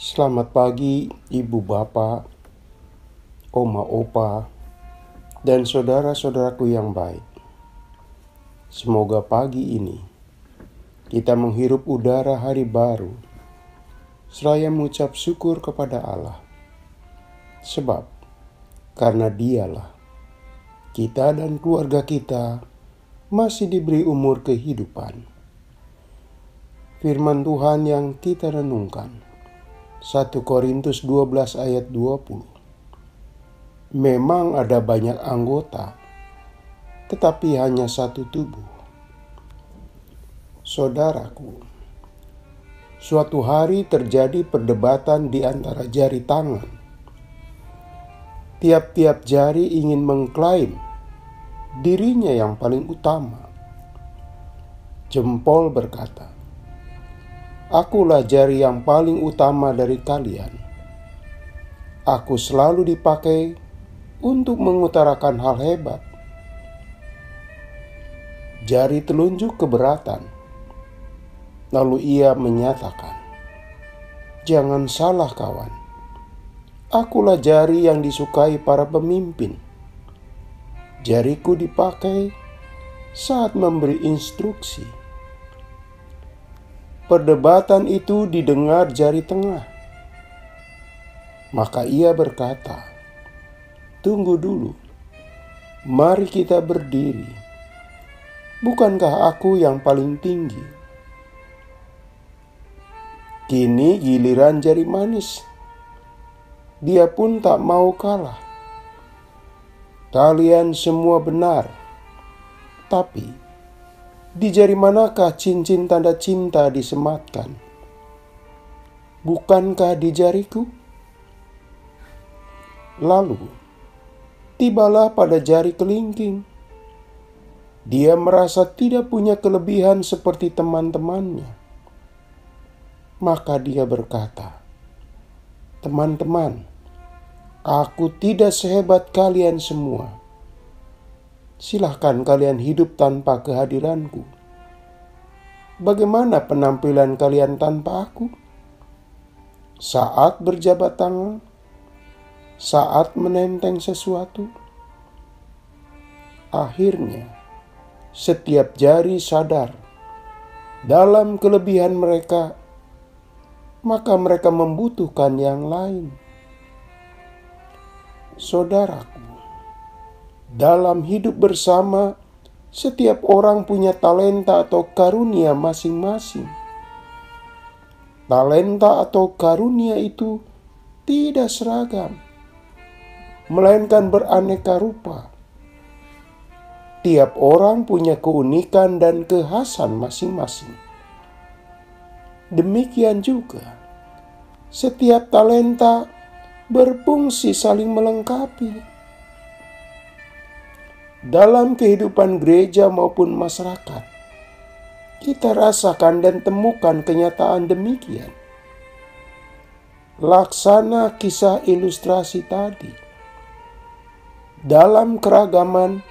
Selamat pagi, ibu bapak, oma opa, dan saudara-saudaraku yang baik. Semoga pagi ini kita menghirup udara hari baru, seraya mengucap syukur kepada Allah. Sebab, karena Dialah, kita dan keluarga kita masih diberi umur kehidupan. Firman Tuhan yang kita renungkan, 1 Korintus 12 ayat 20. Memang ada banyak anggota, tetapi hanya satu tubuh. Saudaraku, suatu hari terjadi perdebatan di antara jari tangan. Tiap-tiap jari ingin mengklaim dirinya yang paling utama. Jempol berkata, "Akulah jari yang paling utama dari kalian. Aku selalu dipakai untuk mengutarakan hal hebat." Jari telunjuk keberatan. Lalu ia menyatakan, "Jangan salah kawan. Akulah jari yang disukai para pemimpin. Jariku dipakai saat memberi instruksi." Perdebatan itu didengar jari tengah. Maka ia berkata, "Tunggu dulu, mari kita berdiri. Bukankah aku yang paling tinggi?" Kini giliran jari manis. Dia pun tak mau kalah. "Kalian semua benar, tapi di jari manakah cincin tanda cinta disematkan? Bukankah di jariku?" Lalu, tibalah pada jari kelingking. Dia merasa tidak punya kelebihan seperti teman-temannya. Maka dia berkata, "Teman-teman, aku tidak sehebat kalian semua. Silahkan kalian hidup tanpa kehadiranku. Bagaimana penampilan kalian tanpa aku? Saat berjabat tangan, saat menenteng sesuatu." Akhirnya, setiap jari sadar dalam kelebihan mereka, maka mereka membutuhkan yang lain. Saudaraku, dalam hidup bersama, setiap orang punya talenta atau karunia masing-masing. Talenta atau karunia itu tidak seragam, melainkan beraneka rupa. Tiap orang punya keunikan dan kekhasan masing-masing. Demikian juga, setiap talenta berfungsi saling melengkapi. Dalam kehidupan gereja maupun masyarakat, kita rasakan dan temukan kenyataan demikian. Laksana kisah ilustrasi tadi. Dalam keragaman,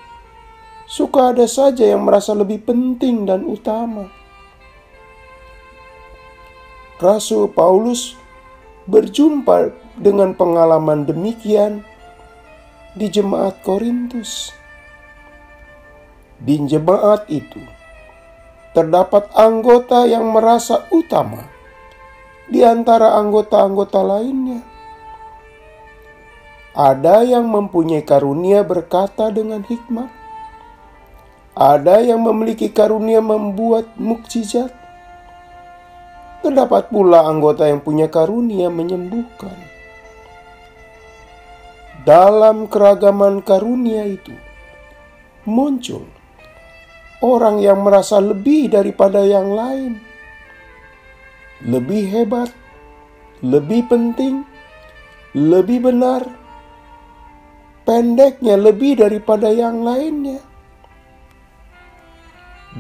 suka ada saja yang merasa lebih penting dan utama. Rasul Paulus berjumpa dengan pengalaman demikian di jemaat Korintus. Di jemaat itu terdapat anggota yang merasa utama di antara anggota-anggota lainnya. Ada yang mempunyai karunia berkata dengan hikmat. Ada yang memiliki karunia membuat mukjizat. Terdapat pula anggota yang punya karunia menyembuhkan. Dalam keragaman karunia itu muncul orang yang merasa lebih daripada yang lain, lebih hebat, lebih penting, lebih benar, pendeknya lebih daripada yang lainnya.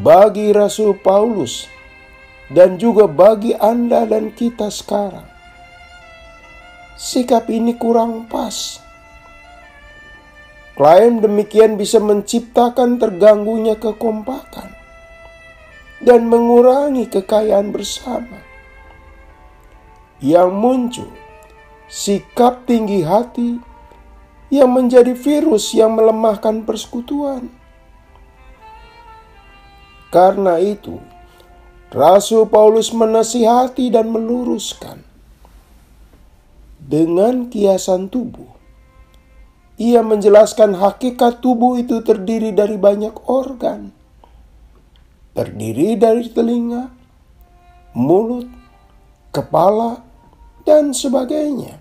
Bagi Rasul Paulus dan juga bagi Anda dan kita sekarang, sikap ini kurang pas. Klaim demikian bisa menciptakan terganggunya kekompakan dan mengurangi kekayaan bersama. yang muncul sikap tinggi hati yang menjadi virus yang melemahkan persekutuan. Karena itu, Rasul Paulus menasihati dan meluruskan. Dengan kiasan tubuh, ia menjelaskan hakikat tubuh itu terdiri dari banyak organ. Terdiri dari telinga, mulut, kepala, dan sebagainya.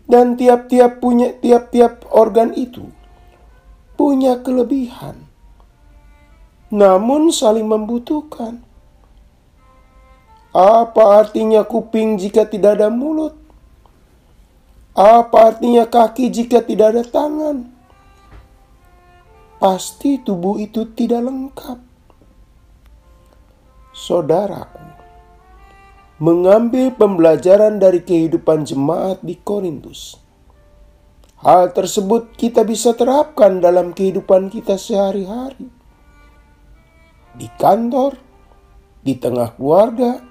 Dan tiap-tiap organ itu punya kelebihan, namun saling membutuhkan. Apa artinya kuping jika tidak ada mulut? Apa artinya kaki jika tidak ada tangan? Pasti tubuh itu tidak lengkap. Saudaraku, mengambil pembelajaran dari kehidupan jemaat di Korintus, hal tersebut kita bisa terapkan dalam kehidupan kita sehari-hari. Di kantor, di tengah keluarga,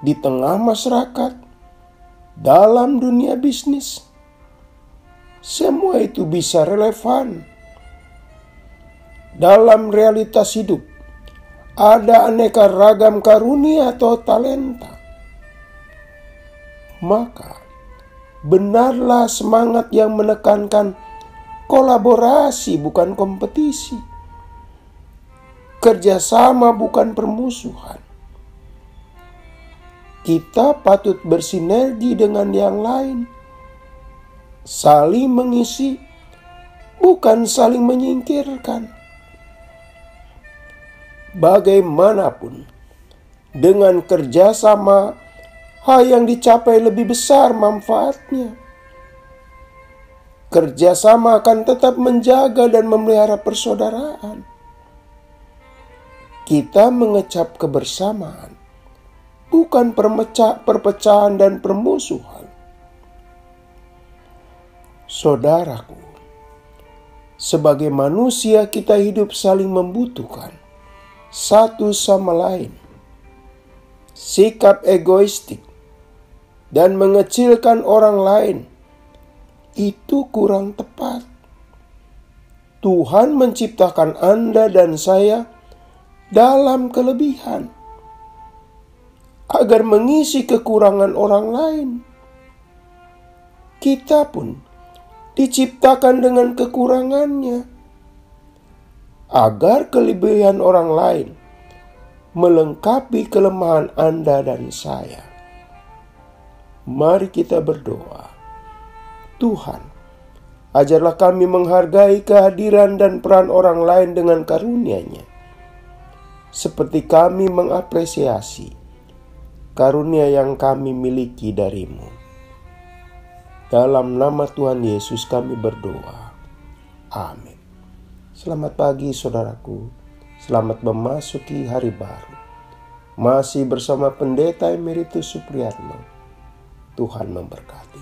di tengah masyarakat, dalam dunia bisnis. Semua itu bisa relevan. Dalam realitas hidup, ada aneka ragam karunia atau talenta. Maka, benarlah semangat yang menekankan kolaborasi bukan kompetisi. Kerjasama bukan permusuhan. Kita patut bersinergi dengan yang lain. Saling mengisi, bukan saling menyingkirkan. Bagaimanapun, dengan kerjasama, hal yang dicapai lebih besar manfaatnya. Kerjasama akan tetap menjaga dan memelihara persaudaraan. Kita mengecap kebersamaan, bukan perpecahan dan permusuhan. Saudaraku, sebagai manusia kita hidup saling membutuhkan satu sama lain. Sikap egoistik dan mengecilkan orang lain itu kurang tepat. Tuhan menciptakan Anda dan saya dalam kelebihan agar mengisi kekurangan orang lain. Kita pun diciptakan dengan kekurangannya agar kelebihan orang lain melengkapi kelemahan Anda dan saya. Mari kita berdoa. Tuhan, ajarlah kami menghargai kehadiran dan peran orang lain dengan karunia-Nya, seperti kami mengapresiasi karunia yang kami miliki dari-Mu. Dalam nama Tuhan Yesus kami berdoa. Amin. Selamat pagi saudaraku. Selamat memasuki hari baru. Masih bersama Pendeta Emeritus Supriyatno. Tuhan memberkati.